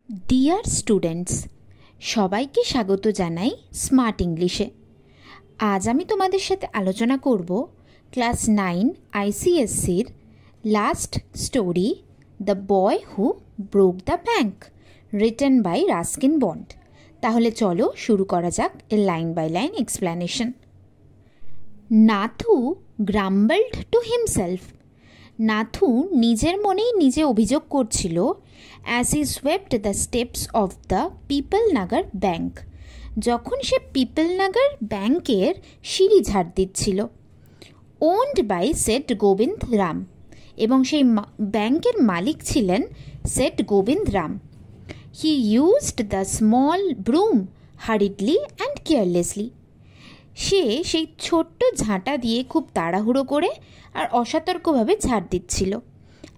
Dear students, সবাইকে স্বাগত জানাই স্মার্ট ইংলিশে। আজ আমি তোমাদের সাথে আলোচনা করব ক্লাস 9 আইসিএসসির last story the boy who broke the bank, written by Ruskin Bond. তাহলে চলো শুরু করা যাক এর line by line explanation. Nathu grumbled to himself. Nathu নিজের মনেই নিজে অভিযোগ করছিল as he swept the steps of the Pipalnagar bank, যখন সে পিপলনাগার ব্যাংকের সিঁড়ি ঝাড় দিচ্ছিল। ওন্ড বাই সেট গোবিন্দ রাম, এবং সেই ব্যাংকের মালিক ছিলেন Seth Govind Ram. He used the small broom hurriedly and carelessly. সে সেই ছোট্ট ঝাঁটা দিয়ে খুব তাড়াহুড়ো করে আর অসতর্কভাবে ঝাড় দিচ্ছিল।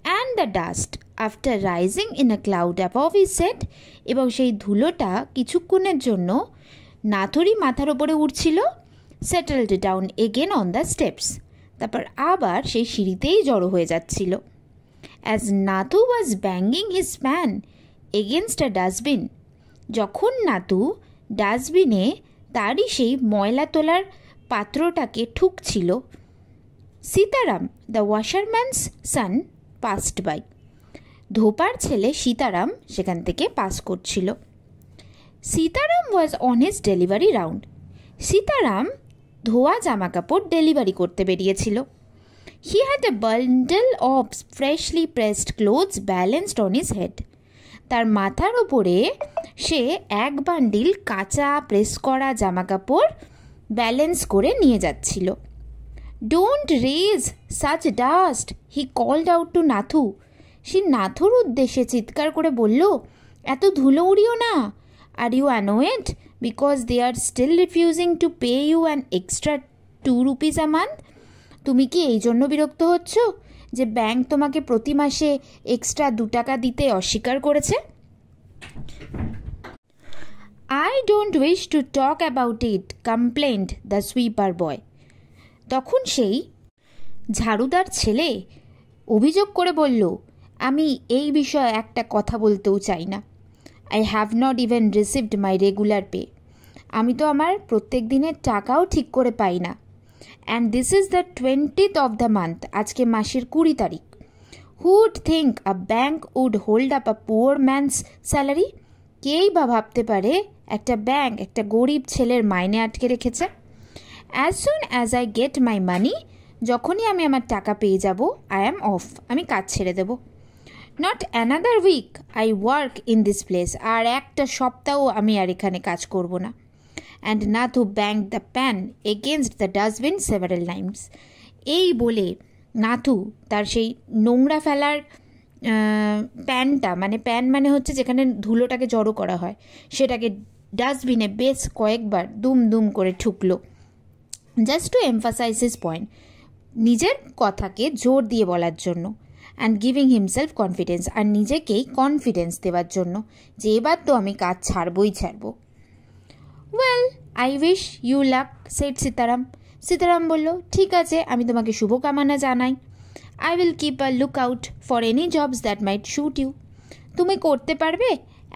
And the dust after rising in a cloud above his head, এবং সেই ধুলোটা কিছুক্ষণের জন্য নাথুরই মাথার ওপরে উঠছিল। Settled down again on the steps, তারপর আবার সেই সিঁড়িতেই জড়ো হয়ে যাচ্ছিল। As Nathu was banging his pan against a dustbin, যখন নাথু ডাস্টবিনে তারই সেই ময়লা তোলার পাত্রটাকে ঠুকছিল, Sitaram the washerman's son passed by. ধোপার ছেলে সীতারাম সেখান থেকে পাস করছিল। Sitaram was on his delivery round. Sitaram ধোয়া জামা কাপড় ডেলিভারি করতে বেরিয়েছিল। He had a bundle of freshly pressed clothes balanced on his head. তার মাথার ওপরে সে এক বান্ডিল কাঁচা প্রেস করা জামা কাপড় ব্যালেন্স করে নিয়ে যাচ্ছিল। Don't raise such dust, he called out to Nathu. সে নাথুর উদ্দেশ্যে চিৎকার করে বলল, এত ধুলো উড়িও না। Are you annoyed because they R still refusing to pay you an extra 2 rupees a month? তুমি কি এই জন্য বিরক্ত হচ্ছ যে ব্যাংক তোমাকে প্রতি মাসে এক্সট্রা 2 টাকা দিতে অস্বীকার করেছে? I don't wish to talk about it, complained the sweeper boy. তখন সেই ঝাড়ুদার ছেলে অভিযোগ করে বলল, আমি এই বিষয়ে একটা কথা বলতেও চাই না। I have not even received my regular pay. আমি তো আমার প্রত্যেক দিনের টাকাও ঠিক করে পাই না। And this is the 20th of the month, আজকে মাসের 20 তারিখ। Who would think a bank would hold up a poor man's salary? কেই বা ভাবতে পারে একটা ব্যাংক একটা গরিব ছেলের মাইনে আটকে রেখেছে। As soon as I get my money, যখনই আমি আমার টাকা পেয়ে যাব, আই অ্যাম অফ, আমি কাজ ছেড়ে দেব। Not another week I work in this place, আর একটা সপ্তাহ আমি আর এখানে কাজ করব না। And Nathu banged the pan against the dustbin several times. এই বলে নাথু তার সেই নোংরা ফেলার প্যানটা, মানে প্যান মানে হচ্ছে যেখানে ধুলোটাকে জড়ো করা হয়, সেটাকে ডাস্টবিনে বেশ কয়েকবার দুম দুম করে ঠুকলো। Just to emphasise his point, নিজের কথাকে জোর দিয়ে বলার জন্য। অ্যান্ড গিভিং হিমসেলফ কনফিডেন্স, আর নিজেকেই কনফিডেন্স দেওয়ার জন্য যে এবার তো আমি কাজ ছাড়বই ছাড়ব। Well, I wish you luck, said Sitaram. Sitaram বলল, ঠিক আছে, আমি তোমাকে শুভকামনা জানাই। I will keep a look out for any jobs that might suit you. তুমি করতে পারবে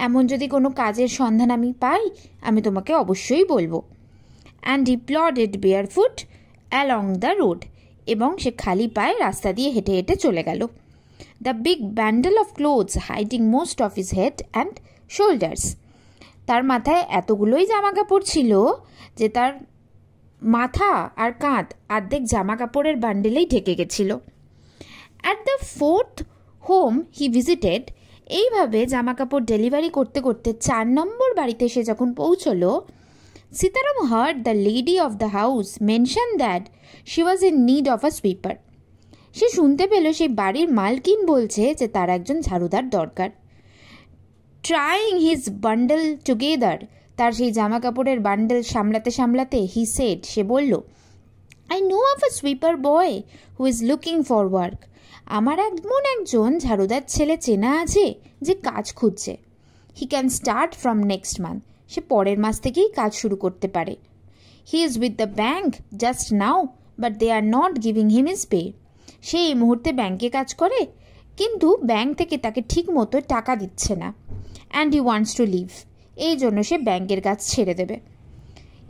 এমন যদি কোনো কাজের সন্ধান আমি পাই, আমি তোমাকে অবশ্যই বলবো। And he plodded barefoot along the road, এবং সে খালি পায়ে রাস্তা দিয়ে হেঁটে হেঁটে চলে গেল। The big Bandel of clothes hiding most of his head and shoulders. তার মাথায় এতগুলোই জামা কাপড় ছিল যে তার মাথা আর কাঁধ অর্ধেক জামা কাপড়ের বান্ডেলেই ঢেকে গেছিল। At the 4th home he visited, এইভাবে জামা কাপড় ডেলিভারি করতে করতে 4 নম্বর বাড়িতে সে যখন পৌঁছলো, Sitaram heard the lady of the house mention that she was in need of a sweeper. সে শুনতে পেল সেই বাড়ির মালকিন বলছে যে তার একজন ঝাড়ুদার দরকার। ট্রাইং হিজ বান্ডেল টুগেদার, তার সেই জামা কাপড়ের বান্ডেল সামলাতে সামলাতে হি সেড, সে বলল, I know of a sweeper boy who is looking for work. আমার এমন একজন ঝাড়ুদার ছেলে চেনা আছে যে কাজ খুঁজছে। He can start from next month, সে পরের মাস থেকেই কাজ শুরু করতে পারে। He is with the bank just now, but they are not giving him his pay. সে এই মুহূর্তে ব্যাংকে কাজ করে, কিন্তু ব্যাংক থেকে তাকে ঠিক মতো টাকা দিচ্ছে না। And he wants to leave. এই জন্য সে ব্যাংকের কাজ ছেড়ে দেবে।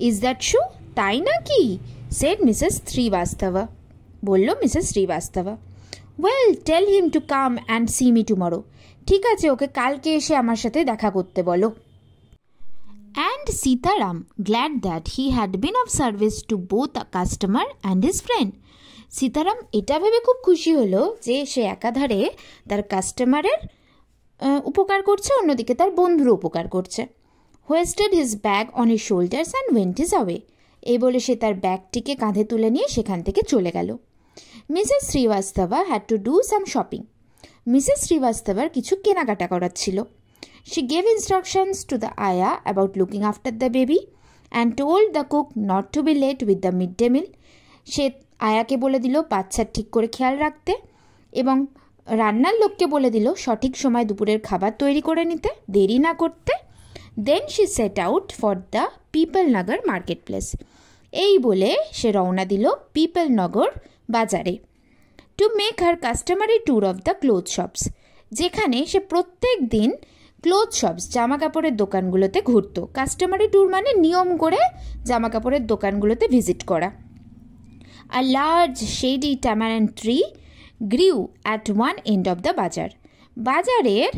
Is that true? তাই নাকি? Said Mrs Srivastava. বলল Mrs Srivastava. Well, tell him to come and see me tomorrow. ঠিক আছে, ওকে কালকে এসে আমার সাথে দেখা করতে বলো। And Sitaram, glad that he had been of service to both a customer and his friend. Sitaram এটা ভেবে খুব খুশি হলো যে সে একাধারে তার কাস্টমারের উপকার করছে, অন্যদিকে তার বন্ধুর উপকার করছে। Hoisted his bag on his shoulders and went his away. এই বলে সে তার ব্যাগটিকে কাঁধে তুলে নিয়ে সেখান থেকে চলে গেল। Mrs Srivastava had to do some shopping. Mrs শ্রীবাস্তবার কিছু কেনাকাটা করার ছিল। She gave instructions to the Aya about looking after the baby and told the cook not to be late with the midday meal. সে আয়াকে বলে দিল বাচ্চার ঠিক করে খেয়াল রাখতে এবং রান্নার লোককে বলে দিল সঠিক সময় দুপুরের খাবার তৈরি করে নিতে, দেরি না করতে। Then she set out for the Pipalnagar market place. এই বলে সে রওনা দিল পিপলনগর বাজারে। To make her customary tour of the cloth shops, যেখানে সে প্রত্যেক দিন ক্লোথ শপস জামা কাপড়ের দোকানগুলোতে ঘুরতো। কাস্টমারি ট্যুর মানে নিয়ম করে জামা কাপড়ের দোকানগুলোতে ভিজিট করা। A large shady tamarind tree grew at one end of the bazaar. বাজারের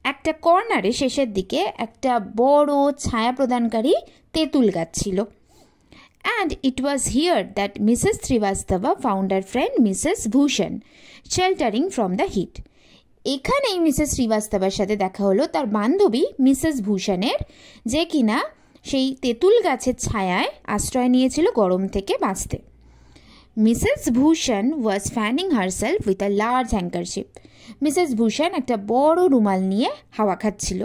একটা কর্নারে শেষের দিকে একটা বড় ছায়া প্রদানকারী তেঁতুল গাছ ছিল। And it was here that Mrs Srivastava found her friend Mrs Bhushan sheltering from the heat. এখানেই মিসেস শ্রীবাস্তবার সাথে দেখা হলো তার বান্ধবী মিসেস ভূষণের, যে কিনা সেই তেঁতুল গাছের ছায়ায় আশ্রয় নিয়েছিল গরম থেকে বাঁচতে। Mrs Bhushan was fanning herself with a large handkerchief. Mrs Bhushan একটা বড় রুমাল নিয়ে হাওয়া খাচ্ছিল।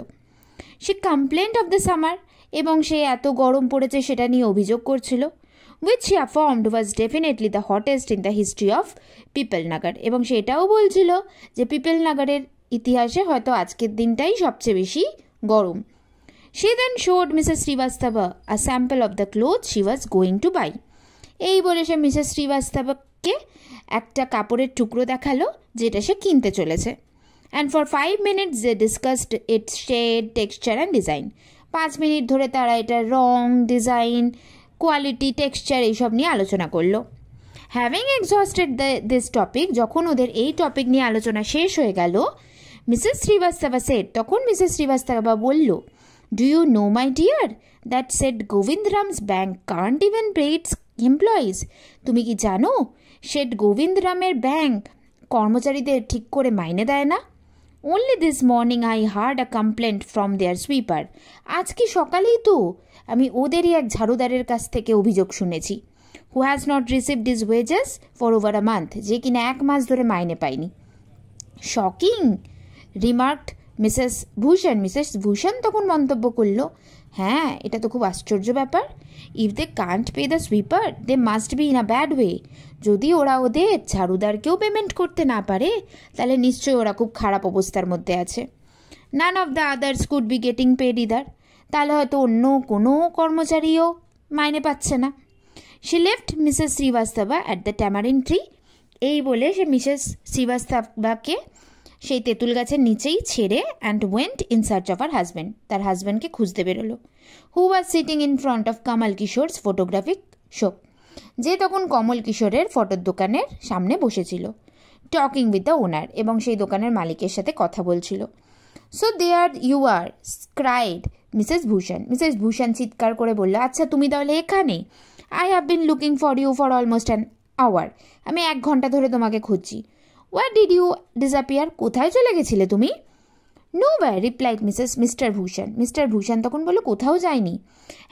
সে কমপ্লেন্ট অফ দ্য সামার, এবং সে এত গরম পড়েছে সেটা নিয়ে অভিযোগ করছিল। which she affirmed was definitely the hottest in the history of Pipalnagar. এবং সে এটাও বলছিল যে পিপলনগরের ইতিহাসে হয়তো আজকের দিনটাই সবচেয়ে বেশি গরম। She then showed Mrs. Srivastava a sample of the clothes she was going to buy. এই বলে সে মিসেস শ্রীবাস্তবকে একটা কাপড়ের টুকরো দেখালো যেটা সে কিনতে চলেছে। And for 5 minutes they discussed its shade, texture and design. 5 minute ধরে তারা এটার রং, ডিজাইন, কোয়ালিটি, টেক্সচার এইসব নিয়ে আলোচনা করলো। হ্যাভিং এক্সস্টেড দিস টপিক, যখন ওদের এই টপিক নিয়ে আলোচনা শেষ হয়ে গেল, মিসেস শ্রীবাস্তবা সেড, তখন মিসেস শ্রীবাস্তবা বলল, do you know my dear that Seth Govindram's bank can't even pay its employees. তুমি কি জানো সেড গোবিন্দরামের ব্যাংক কর্মচারীদের ঠিক করে মাইনে দেয় না। Only this morning I heard a complaint from their sweeper. আজকে সকালেই তো আমি ওদেরই এক ঝাড়ুদারের কাছ থেকে অভিযোগ শুনেছি। Who has not received his wages for over a month, যে কিনা 1 মাস ধরে মাইনে পায়নি। Shocking, remarked Mrs Bhushan. Mrs Bhushan তখন মন্তব্য করল, হ্যাঁ, এটা তো খুব আশ্চর্য ব্যাপার। If they can't pay the sweeper they must be in a bad way. যদি ওরা ওদের ঝাড়ুদারকেও পেমেন্ট করতে না পারে তাহলে নিশ্চয়ই ওরা খুব খারাপ অবস্থার মধ্যে আছে। None of the others could be getting paid either, তাহলে হয়তো অন্য কোনো কর্মচারীও মাইনে পাচ্ছে না। She left Mrs Srivastava at the tamarind tree. এই বলে সে মিসেস শ্রীবাস্তবাকে সেই তেঁতুল গাছের নিচেই ছেড়ে and went in search of her husband, তার হাজব্যান্ডকে খুঁজতে বেরোলো। Who was sitting in front of Kamal Kishore's photographic shop, যে তখন কমল কিশোরের ফটোর দোকানের সামনে বসেছিল। টকিং উইথ দ্য ওনার, এবং সেই দোকানের মালিকের সাথে কথা বলছিল। So there you are, cried Mrs Bhushan. Mrs Bhushan চিৎকার করে বলল, আচ্ছা তুমি তাহলে এখানে। I have been looking for you for almost an hour. আমি 1 ঘন্টা ধরে তোমাকে খুঁজছি। হোয়ার ডিড ইউ ডিসঅ্যাপিয়ার, কোথায় চলে গেছিলে তুমি? Nowhere, replied Mr Bhushan. Mr Bhushan তখন বলল, কোথাও যায়নি।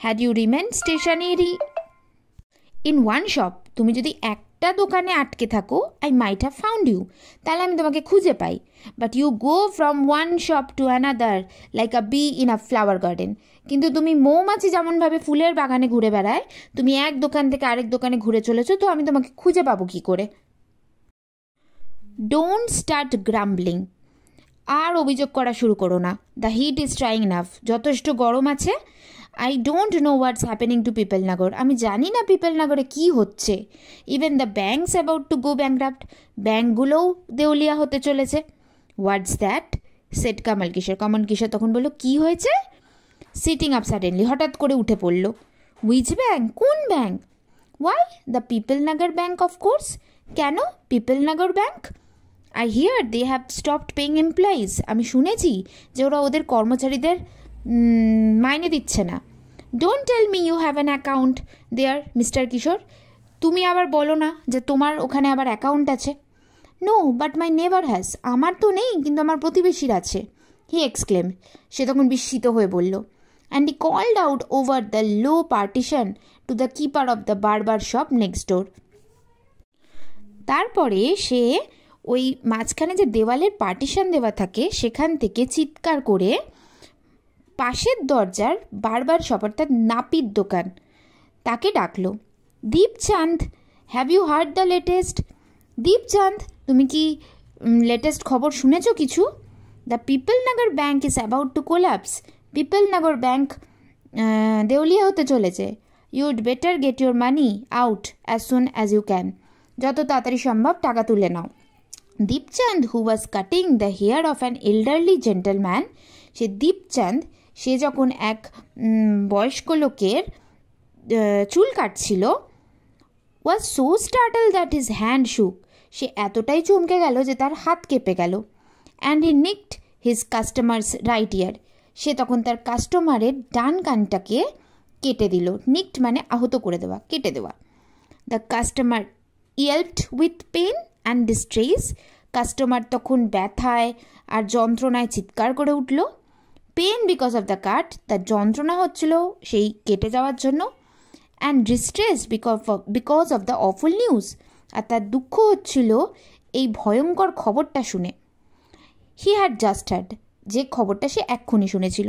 Had you remained stationary in one shop, তুমি যদি একটা দোকানে আটকে থাকো, I might have found you, তাহলে আমি তোমাকে খুঁজে পাই। But you go from one shop to another like a bee in a flower garden. কিন্তু তুমি মৌমাছি যেমনভাবে ফুলের বাগানে ঘুরে বেড়ায়, তুমি এক দোকান থেকে আরেক দোকানে ঘুরে চলেছো, তো আমি তোমাকে খুঁজে পাবো কী করে? ডোন্ট স্টার্ট গ্রাম্বলিং, আর অভিযোগ করা শুরু করো না। The heat is trying enough, যথেষ্ট গরম আছে। I don't know what's happening to Pipalnagar, আমি জানি না পিপলনগরে কী হচ্ছে। Even the banks about to go bankrupt, ব্যাঙ্কগুলোও দেউলিয়া হতে চলেছে। হোয়াটস দ্যাট, সেড কমল কিশোর। কমল কিশোর তখন বলল, কি হয়েছে? সিটিং আপ সাডেনলি, হঠাৎ করে উঠে পড়ল। Which bank? কোন bank? Why, the Pipalnagar bank of course. কেন Pipalnagar bank? I hear they have stopped paying employees. আমি শুনেছি যে ওরা ওদের কর্মচারীদের মাইনে দিচ্ছে না। Don't tell me you have an account there mister Kishore. তুমি আবার বলো না যে তোমার ওখানে আবার অ্যাকাউন্ট আছে। No, but my never has. আমার তো নেই, কিন্তু আমার প্রতিবেশীর আছে। হি এক্সক্লেম। সে তখন বিস্মিত হয়ে বলল। And he called out over the low partition to the keeper of the barber shop next door. তারপরে সে ওই মাঝখানে যে দেওয়ালের পার্টিশন দেওয়া থাকে সেখান থেকে চিৎকার করে পাশের দরজার বারবার শপ, অর্থাৎ নাপিত দোকান, তাকে ডাকলো। Deepchand, have you heard the latest? Deepchand, তুমি কি লেটেস্ট খবর শুনেছ কিছু? The Pipalnagar bank is about to collapse. Pipalnagar bank দেউলিয়া হতে চলেছে। You'd better get your money out as soon as you can. যত তাড়াতাড়ি সম্ভব টাকা তুলে নাও। Deepchand, who was cutting the hair of an elderly gentleman, সে দীপচাঁদ, সে যখন এক বয়স্ক লোকের চুল কাটছিল, was so startled that his hand শুক, সে এতটাই চমকে গেল যে তার হাত কেঁপে গেল। And he nicked his customer's right ear, সে তখন তার কাস্টমারের ডান কানটাকে কেটে দিল। নিকড মানে আহত করে দেওয়া, কেটে দেওয়া। The customer yelped with pain and distress, customer তখন ব্যথায় আর যন্ত্রণায় চিৎকার করে উঠল। Pain because of the cut, তার যন্ত্রণা হচ্ছিল সেই কেটে যাওয়ার জন্য। And distress because of the awful news, আর তার দুঃখ হচ্ছিল এই ভয়ঙ্কর খবরটা শুনে। হি হ্যাড জাস্ট হার্ড, যে খবরটা সে এক্ষুনি শুনেছিল।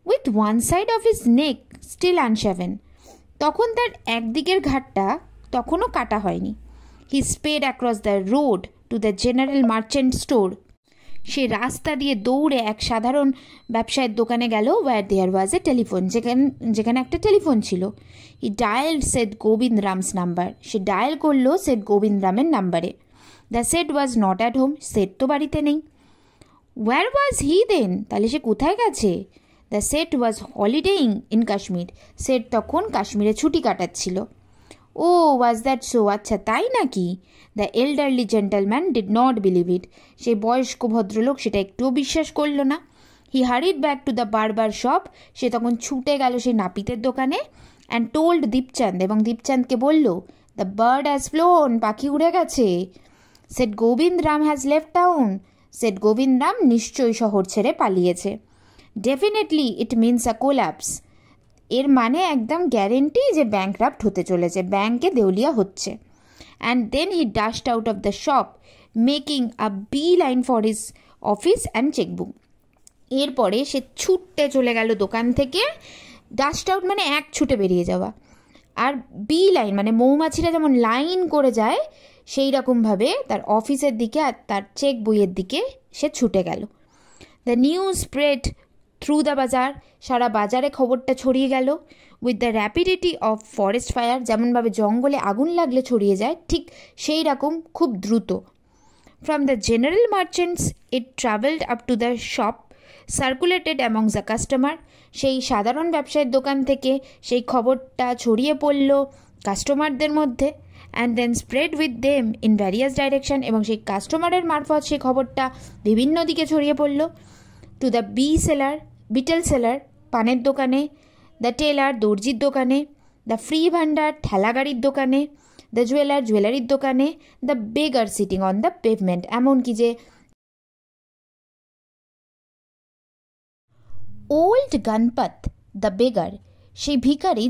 With one side of his neck still unshaven, তখন তার একদিকের ঘাটটা তখনও কাটা হয়নি। He sped across the road to the general merchant store, সে রাস্তা দিয়ে দৌড়ে এক সাধারণ ব্যবসায়ের দোকানে গেল। ওয়্যার দেয়ার ওয়াজ এ টেলিফোন, যেখানে একটা টেলিফোন ছিল। হি ডায়ালড সেট গোবিন্দ রামস নাম্বার, সে ডায়াল করলো সেট গোবিন্দ রামের নাম্বারে। The Seth was not at home, set তো বাড়িতে নেই। ওয়্যার ওয়াজ হি দেন, তাহলে সে কোথায় গেছে? The Seth was holidaying in Kashmir, Seth তখন কাশ্মীরে ছুটি কাটাচ্ছিল। ও ওয়াজ দ্যাট সো, আচ্ছা তাই নাকি? The elderly gentleman did not believe it, সেই বয়স্ক ভদ্রলোক সেটা একটুও বিশ্বাস করল না। He hurried back to the barber shop, সে তখন ছুটে গেল সেই নাপিতের দোকানে। অ্যান্ড টোল্ড দীপচাঁদ, এবং দীপচাঁদকে বলল, দ্য বার্ড হ্যাজ ফ্লোন, পাখি উড়ে গেছে। Seth Govind Ram has left town, Seth Govind Ram নিশ্চয়ই শহর ছেড়ে পালিয়েছে। Definitely it means a collapse, এর মানে একদম গ্যারেন্টি যে ব্যাংকরাপ্ট হতে চলেছে, ব্যাংকে দেউলিয়া হচ্ছে। And then he dashed out of the shop making a bee line for his office and chequebook. এরপরে সে ছুটতে চলে গেল দোকান থেকে। ডাস্ট আউট মানে এক ছুটে বেরিয়ে যাওয়া, আর বি লাইন মানে মৌমাছিরা যেমন লাইন করে যায় সেই রকমভাবে তার অফিসের দিকে আর তার চেক বইয়ের দিকে সে ছুটে গেল। The news spread through the bazaar, সারা বাজারে খবরটা ছড়িয়ে গেল। With the rapidity of forest fire, যেমনভাবে জঙ্গলে আগুন লাগলে ছড়িয়ে যায় ঠিক সেই রকম খুব দ্রুত। From the general merchants it travelled up to the shop, circulated amongst the customer, সেই সাধারণ ব্যবসায়ের দোকান থেকে সেই খবরটা ছড়িয়ে পড়ল কাস্টমারদের মধ্যে। And then spread with them in various direction, এবং সেই কাস্টমারের মারফত সেই খবরটা বিভিন্ন দিকে ছড়িয়ে পড়ল। টু দ্য বিটেল সেলার, পানের দোকানে, দ্য টেলার, দর্জির দোকানে, দ্য ফ্রি ভান্ডার, ঠেলাগাড়ির দোকানে, দ্য জুয়েলার, জুয়েলারির দোকানে, the beggar sitting on the pavement, এমনকি যে ওল্ড গণপত দ্য বেগার, সেই ভিখারি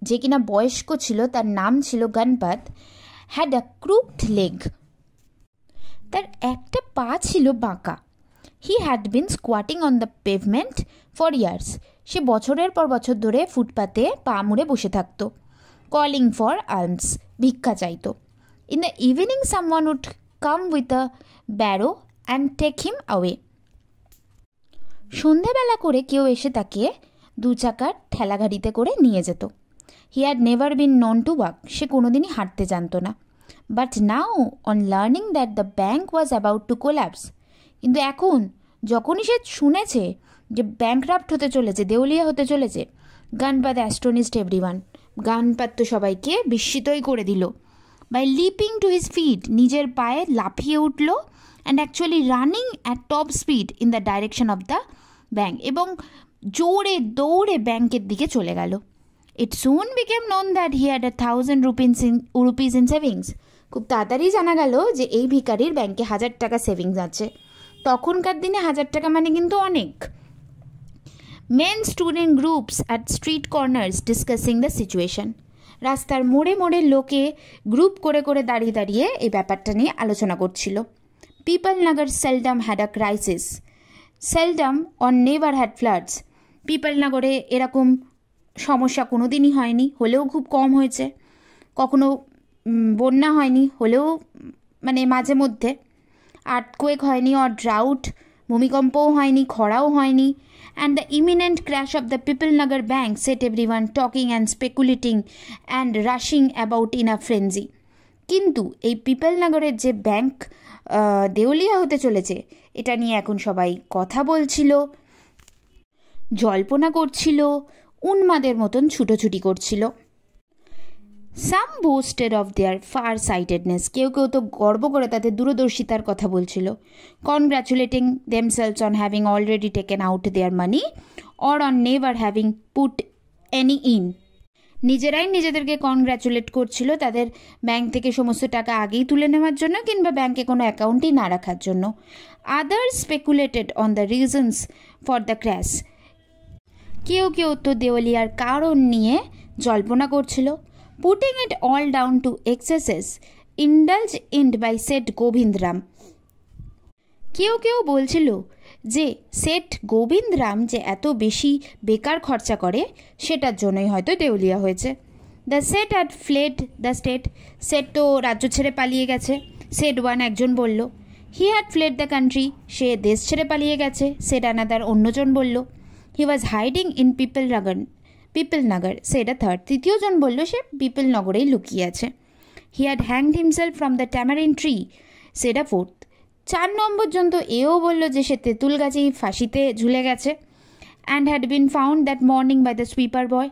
যে কিনা বয়স্ক ছিল, তার নাম ছিল গণপত, হ্যাড আ ক্রুকড লেগ, তার একটা পা ছিল বাঁকা। He had been squatting on the pavement for years, সে বছরের পর বছর ধরে ফুটপাতে পা মুড়ে বসে থাকত। কলিং ফর আর্মস, ভিক্ষা চাইতো। In the evening someone would come with a barrow and take him away, সন্ধেবেলা করে কেউ এসে তাকে দু চাকার ঠেলাগাড়িতে করে নিয়ে যেত। He had never been known to walk, সে কোনোদিনই হাঁটতে জানত না। But now on learning that the bank was about to collapse, কিন্তু এখন যখনই সে শুনেছে যে ব্যাংকরাপ্ট হতে চলেছে, দেউলিয়া হতে চলেছে, গানপাত অ্যাস্টনিশড এভরিওয়ান, গানপাত তো সবাইকে বিস্মিতই করে দিল। By leaping to his feet, নিজের পায়ে লাফিয়ে উঠল, and actually running at top speed in the direction of the bank, এবং জোরে দৌড়ে ব্যাংকের দিকে চলে গেল। It soon became known that he had 1,000 rupees in savings. খুব তাড়াতাড়ি জানা গেল যে এই ভিখারির ব্যাংকে 1,000 টাকা সেভিংস আছে। তখনকার দিনে 1,000 টাকা মানে কিন্তু অনেক। Men stood in groups at street corners discussing the situation. রাস্তার মোড়ে মোড়ে লোকে গ্রুপ করে করে দাঁড়িয়ে দাঁড়িয়ে এই ব্যাপারটা নিয়ে আলোচনা করছিল। People Nagar seldom had a crisis, seldom or never had floods. People নগরে এরকম সমস্যা কোনো দিনই হয়নি, হলেও খুব কম হয়েছে। কখনো বন্যা হয়নি, হলেও মানে মাঝে মধ্যে। আর্থকুয়েক হয়নি, অর ড্রাউট, ভূমিকম্পও হয়নি, খরাও হয়নি। And the imminent crash of the Pipalnagar bank set everyone talking and speculating and rushing about in a frenzy. কিন্তু এই পিপলনগরের যে ব্যাংক দেউলিয়া হতে চলেছে, এটা নিয়ে এখন সবাই কথা বলছিল, জল্পনা করছিল, উন্মাদের মতন ছুটোছুটি করছিল। Some boasted of their far sightedness, কেউ কেউ তো গর্ব করে তাদের দূরদর্শিতার কথা বলছিল। Congratulating themselves on having already taken out their money or on never having put any in. নিজেরাই নিজেদেরকে কনগ্র্যাচুলেট করছিল তাদের ব্যাংক থেকে সমস্ত টাকা আগেই তুলে নেওয়ার জন্য, কিংবা ব্যাংকে কোনো অ্যাকাউন্টই না রাখার জন্য। Others speculated on the reasons for the crash, কেউ কেউ তো দেওয়ালিয়ার কারণ নিয়ে জল্পনা করছিল। Putting it all down to excesses indulged in by Seth Govindram, কেউ কেউ বলছিল যে সেট গোবিন্দরাম যে এত বেশি বেকার খরচা করে সেটার জন্যই হয়তো দেউলিয়া হয়েছে। The Seth had fled the state, Seth তো রাজ্য ছেড়ে পালিয়ে গেছে। সেট ওয়ান একজন বলল। He had fled the country, সে দেশ ছেড়ে পালিয়ে গেছে। সেট অ্যানাদার অন্যজন বলল। হি ওয়াজ হাইডিং ইন পিপলনগর, সেটা থার্ড। তৃতীয়জন বলল সে পিপলনগরেই লুকিয়ে আছে। He had hanged himself from the tamarind tree, সেটা ফোর্থ। 4 নম্বর জন তো এও বলল যে সে তেঁতুল গাছেই ফাঁসিতে ঝুলে গেছে। And had been found that morning by the sweeper boy,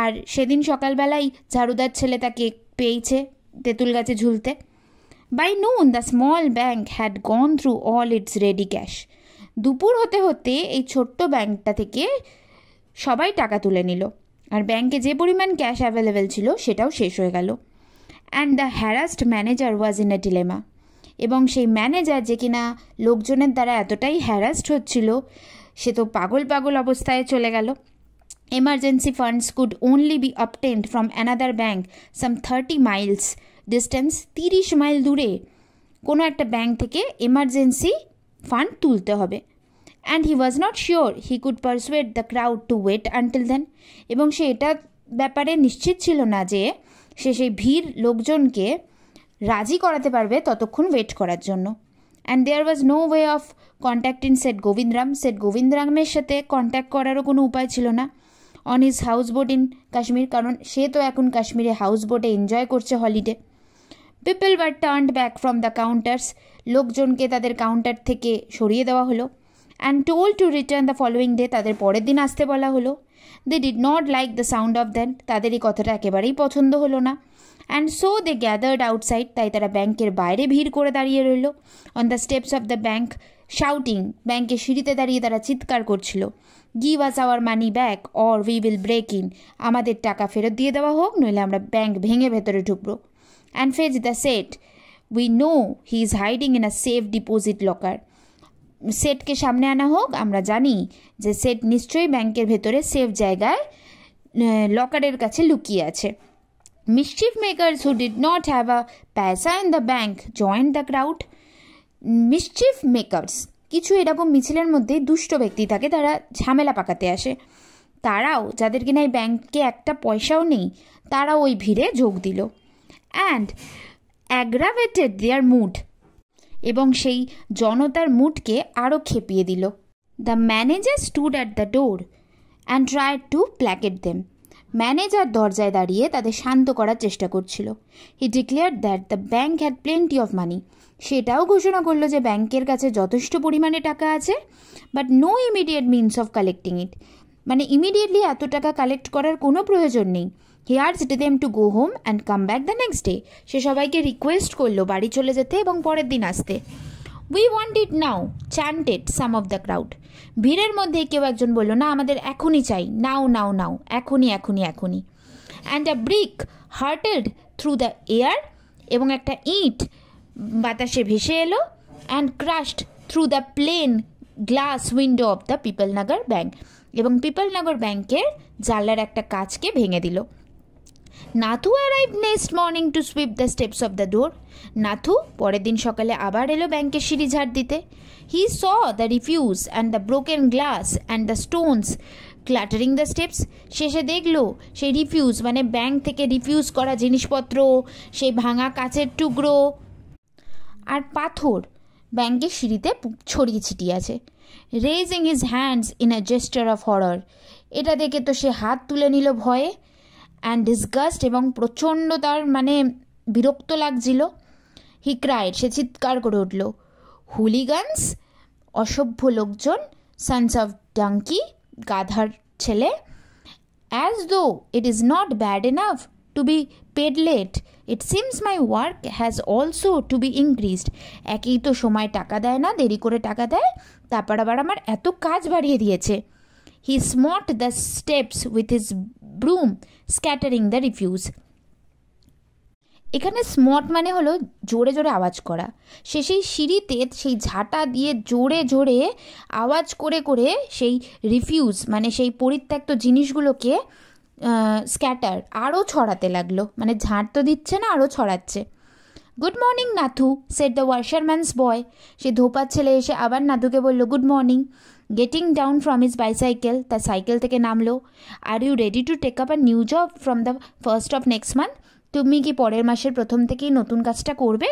আর সেদিন সকালবেলায় ঝাড়ুদার ছেলে তাকে পেয়েছে তেঁতুল গাছে ঝুলতে। বাই নুন the small bank had gone through all it's ready cash, দুপুর হতে হতে এই ছোট্ট ব্যাংকটা থেকে সবাই টাকা তুলে নিল, আর ব্যাংকে যে পরিমাণ ক্যাশ অ্যাভেলেবেল ছিল সেটাও শেষ হয়ে গেল। And the harassed manager was in a dilemma, এবং সেই ম্যানেজার যে কিনা লোকজনের দ্বারা এতটাই হ্যারাসড হচ্ছিল সে তো পাগল পাগল অবস্থায় চলে গেল। Emergency funds could only be obtained from another bank some 30 miles distance, 30 mile দূরে কোনো একটা ব্যাংক থেকে এমার্জেন্সি ফান্ড তুলতে হবে। And he was not sure he could persuade the crowd to wait until then, এবং সে এটা ব্যাপারে নিশ্চিত ছিল না যে সে সেই ভিড় লোকজনকে রাজি করাতে পারবে ততক্ষণ ওয়েট করার জন্য। And there was no way of contacting Seth Govindram, Seth গোবিন্দরামের সাথে কন্ট্যাক্ট করারও কোনো উপায় ছিল না। On his house boat in Kashmir, কারণ সে তো এখন কাশ্মীরে হাউস বোটে এনজয় করছে holiday. People were turned back from the counters, লোকজনকে তাদের কাউন্টার থেকে সরিয়ে দেওয়া হলো। And told to return the following day, তাদের পরের দিন আসতে বলা হলো। They did not like the sound of that, তাদের এই কথাটা একেবারেই পছন্দ হলো না। And so they gathered outside, তাই তারা ব্যাংকের বাইরে ভিড় করে দাঁড়িয়ে রইল। On the steps of the bank shouting, ব্যাংকের সিঁড়িতে দাঁড়িয়ে তারা চিৎকার করছিল। Give us our money back or we will break in, আমাদের টাকা ফেরত দিয়ে দেওয়া হোক, নইলে আমরা ব্যাংক ভেঙে ভেতরে ঢুকবো। And fetch the set, we know he is hiding in a safe deposit locker, সেটকে সামনে আনা হোক, আমরা জানি যে সেট নিশ্চয়ই ব্যাংকের ভেতরে সেফ জায়গায় লকারের কাছে লুকিয়ে আছে। Mischief makers who did not have a paisa in the bank joined the crowd. Mischief makers, কিছু এরকম মিছিলের মধ্যে দুষ্ট ব্যক্তি থাকে, তারা ঝামেলা পাকাতে আসে। তারাও, যাদের কিনা এই ব্যাংকে একটা পয়সাও নেই, তারাও ওই ভিড়ে যোগ দিল। অ্যান্ড অ্যাগ্রাভেটেড দেয়ার মুড, এবং সেই জনতার মুডকে আরও খেপিয়ে দিল। The manager stood at the door and tried to placate them, manager দরজায় দাঁড়িয়ে তাদের শান্ত করার চেষ্টা করছিল। He declared that the bank had plenty of money, সেটাও ঘোষণা করলো যে ব্যাংকের কাছে যথেষ্ট পরিমাণে টাকা আছে, but no immediate means of collecting it, মানে ইমিডিয়েটলি এত টাকা কালেক্ট করার কোনো প্রয়োজন নেই। He asked them to go home and come back the next day. সে সবাইকে রিকোয়েস্ট করলো বাড়ি চলে যেতে এবং পরের দিন আসতে। We want it now, chanted some of the crowd. ভিড়ের মধ্যে কেউ একজন বলল, না আমাদের এখনই চাই, নাও নাও নাও, এখনই এখনই এখনই। And a brick hurtled through the air, এবং একটা ইট বাতাসে ভেসে এলো, and crashed through the plate glass window of the Pipalnagar bank, এবং পিপলনগর ব্যাংকের জানলার একটা কাঁচকে ভেঙে দিল। Nathu arrived next morning to sweep the steps of the door. Nathu পরের দিন সকালে আবার এলো ব্যাংকের সিঁড়ি ঝাড় দিতে। He saw the refuse and the broken glass and the stones cluttering the steps. শেষে দেখলো সেই রিফিউজ মানে ব্যাংক থেকে রিফিউজ করা জিনিসপত্র, সেই ভাঙা কাচের টুকরো আর পাথর ব্যাংকের সিঁড়িতে ছড়িয়ে ছিটিয়ে আছে। Raising his hands in a gesture of horror, এটা দেখে তো সে হাত তুলে নিল ভয়ে, অ্যান্ড ডিসগাস্ট, এবং প্রচণ্ড তার মানে বিরক্ত লাগছিল। হি ক্রাইড, সে চিৎকার করে উঠল, হুলিগানস, অসভ্য লোকজন, সন্স অফ ডাঙ্কি, গাধার ছেলে, as though it is not bad enough to be paid late, it seems my work has also to be increased. একই তো সময় টাকা দেয় না, দেরি করে টাকা দেয়, তারপর আবার আমার এত কাজ বাড়িয়ে দিয়েছে। He smote the steps with his broom scattering the refuse. এখানে স্মট মানে হলো জোরে জোরে আওয়াজ করা। সে সেই সিঁড়িতে সেই ঝাঁটা দিয়ে জোরে জোরে আওয়াজ করে করে সেই রিফিউজ মানে সেই পরিত্যক্ত জিনিসগুলোকে স্ক্যাটার আরও ছড়াতে লাগলো, মানে ঝাঁট তো দিচ্ছে না, আরও ছড়াচ্ছে। Good morning Nathu, said the washerman's boy. সে ধোপার ছেলে এসে আবার নাথুকে বলল good morning. Getting down from his bicycle, তার সাইকেল থেকে নামলো। Are you ready to take up a new job from the first of next month? তুমি কি পরের মাসের প্রথম থেকেই নতুন কাজটা করবে?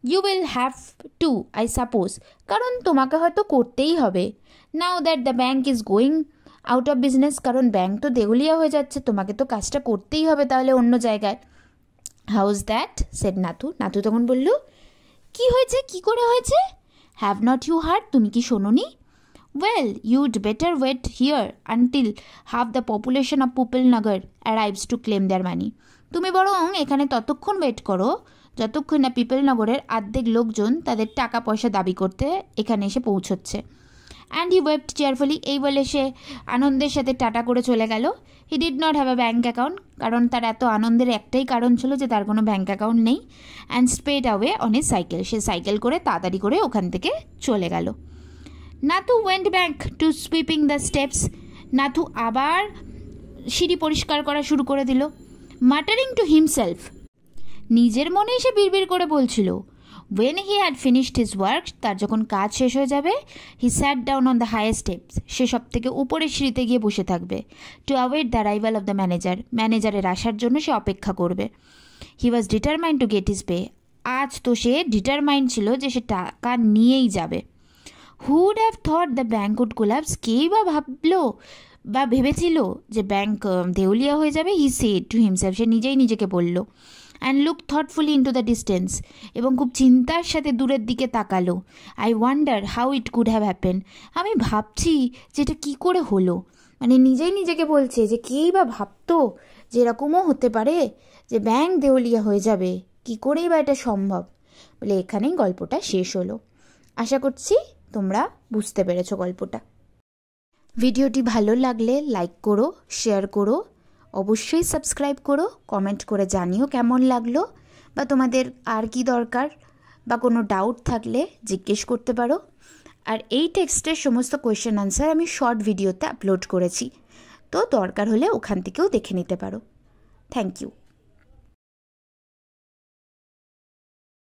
You will have to I suppose, কারণ তোমাকে হয়তো করতেই হবে। Now that the bank is going out of business, কারণ ব্যাঙ্ক তো দেউলিয়া হয়ে যাচ্ছে, তোমাকে তো কাজটা করতেই হবে তাহলে অন্য জায়গায়। How's that, said Nathu. Nathu তখন বলল, কি হয়েছে, কি করে হয়েছে? হ্যাভ নট ইউ হার্ড, তুমি কি শোনোনি? Well, you'd better wait here until half the population of Pipalnagar arrives to claim their money. তুমি বরং এখানে ততক্ষণ ওয়েট করো যতক্ষণ না পিপলনগরের অর্ধেক লোকজন তাদের টাকা পয়সা দাবি করতে এখানে এসে পৌঁছচ্ছে। অ্যান্ড হি ওয়েপ্ট চেয়ারফুলি, এই বলে সে আনন্দের সাথে টাটা করে চলে গেল। He did not have a bank account, কারণ তার এত আনন্দের একটাই কারণ ছিল যে তার কোনো ব্যাঙ্ক অ্যাকাউন্ট নেই। And sped away on his cycle, সে সাইকেল করে তাড়াতাড়ি করে ওখান থেকে চলে গেল। Nathu went back to sweeping the steps. Nathu আবার সিঁড়ি পরিষ্কার করা শুরু করে দিল। মাটারিং টু হিমসেলফ, নিজের মনেই সে বিড়বিড় করে বলছিল। When he had finished his work, তার যখন কাজ শেষ হয়ে যাবে, he sat down on the highest steps, সে সব থেকে উপরের সিঁড়িতে গিয়ে বসে থাকবে। To await the arrival of the manager, ম্যানেজারের আসার জন্য সে অপেক্ষা করবে। He was determined to get his pay, আজ তো সে ডিটারমাইন্ড ছিল যে সে টাকা নিয়েই যাবে। Who would have thought the bank would collapse, কেই বা ভাবলো বা ভেবেছিল যে ব্যাঙ্ক দেউলিয়া হয়ে যাবে? হি সেড টু হিমসেলফ, সে নিজেই নিজেকে বলল। And look থটফুলি into the distance, এবং খুব চিন্তার সাথে দূরের দিকে তাকালো। I wonder how it could have happen, আমি ভাবছি যে এটা কী করে হলো, মানে নিজেই নিজেকে বলছে যে কেই বা ভাবতো যে এরকমও হতে পারে যে ব্যাঙ্ক দেউলিয়া হয়ে যাবে, কী করেই বা এটা সম্ভব। বলে এখানেই গল্পটা শেষ হলো। আশা করছি তোমরা বুঝতে পেরেছো গল্পটা। ভিডিওটি ভালো লাগলে লাইক করো, শেয়ার করো, অবশ্যই সাবস্ক্রাইব করো, কমেন্ট করে জানিও কেমন লাগলো, বা তোমাদের আর কি দরকার বা কোনো ডাউট থাকলে জিজ্ঞেস করতে পারো। আর এই টেক্সটের সমস্ত কোয়েশ্চেন আনসার আমি শর্ট ভিডিওতে আপলোড করেছি, তো দরকার হলে ওখান থেকেও দেখে নিতে পারো। Thank you.